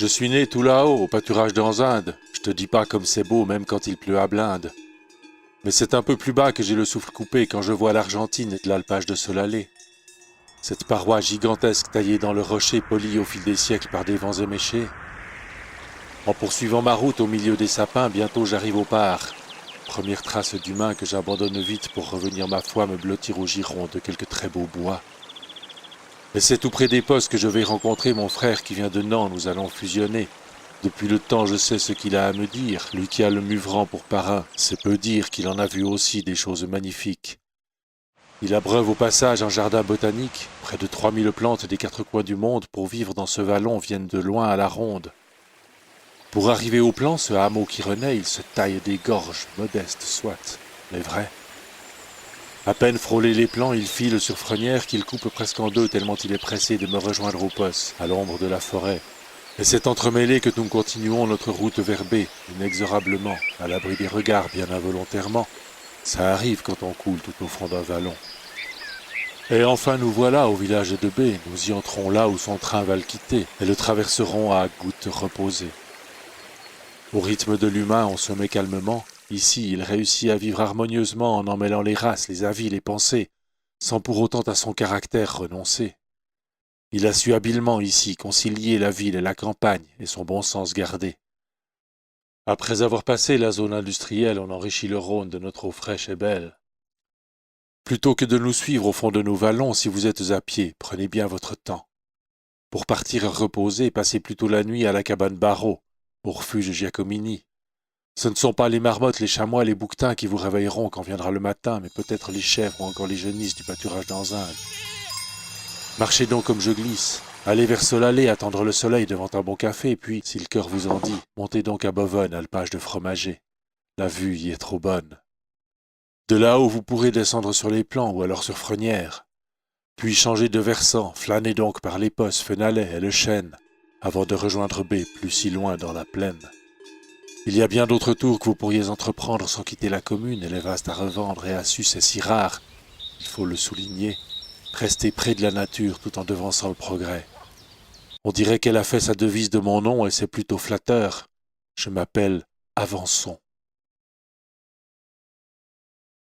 Je suis né tout là-haut, au pâturage dans Inde. Je te dis pas comme c'est beau, même quand il pleut à blinde. Mais c'est un peu plus bas que j'ai le souffle coupé quand je vois l'Argentine et de l'alpage de Solalé. Cette paroi gigantesque taillée dans le rocher, polie au fil des siècles par des vents éméchés. En poursuivant ma route au milieu des sapins, bientôt j'arrive au Par. Première trace d'humain que j'abandonne vite pour revenir ma foi me blottir au giron de quelques très beaux bois. Et c'est tout près des postes que je vais rencontrer mon frère qui vient de Nantes, nous allons fusionner. Depuis le temps je sais ce qu'il a à me dire, lui qui a le Muvran pour parrain, c'est peu dire qu'il en a vu aussi des choses magnifiques. Il abreuve au passage un jardin botanique, près de 3000 plantes des quatre coins du monde pour vivre dans ce vallon viennent de loin à la ronde. Pour arriver au plan, ce hameau qui renaît, il se taille des gorges, modestes soit, mais vraies. À peine frôlé les plans, il file sur Frenière qu'il coupe presque en deux tellement il est pressé de me rejoindre au poste, à l'ombre de la forêt. Et c'est entremêlé que nous continuons notre route vers B, inexorablement, à l'abri des regards bien involontairement. Ça arrive quand on coule tout au fond d'un vallon. Et enfin nous voilà au village de B, nous y entrons là où son train va le quitter, et le traverserons à gouttes reposées. Au rythme de l'humain, on se met calmement. Ici, il réussit à vivre harmonieusement en mêlant les races, les avis, les pensées, sans pour autant à son caractère renoncer. Il a su habilement ici concilier la ville et la campagne et son bon sens garder. Après avoir passé la zone industrielle, on enrichit le Rhône de notre eau fraîche et belle. Plutôt que de nous suivre au fond de nos vallons, si vous êtes à pied, prenez bien votre temps. Pour partir reposer, passez plutôt la nuit à la cabane Barreau, au refuge Giacomini. Ce ne sont pas les marmottes, les chamois, les bouquetins qui vous réveilleront quand viendra le matin, mais peut-être les chèvres ou encore les genisses du pâturage d'Anzinde. Marchez donc comme je glisse. Allez vers Solalé, attendre le soleil devant un bon café, puis, si le cœur vous en dit, montez donc à Bovonne, alpage de fromager. La vue y est trop bonne. De là-haut, vous pourrez descendre sur les plans ou alors sur Frenière. Puis changer de versant, flânez donc par les posses, Fenalais et le Chêne, avant de rejoindre B, plus si loin dans la plaine. Il y a bien d'autres tours que vous pourriez entreprendre sans quitter la commune, et les vastes à revendre et à sus c'est si rare, il faut le souligner. Rester près de la nature tout en devançant le progrès. On dirait qu'elle a fait sa devise de mon nom et c'est plutôt flatteur. Je m'appelle Avançons.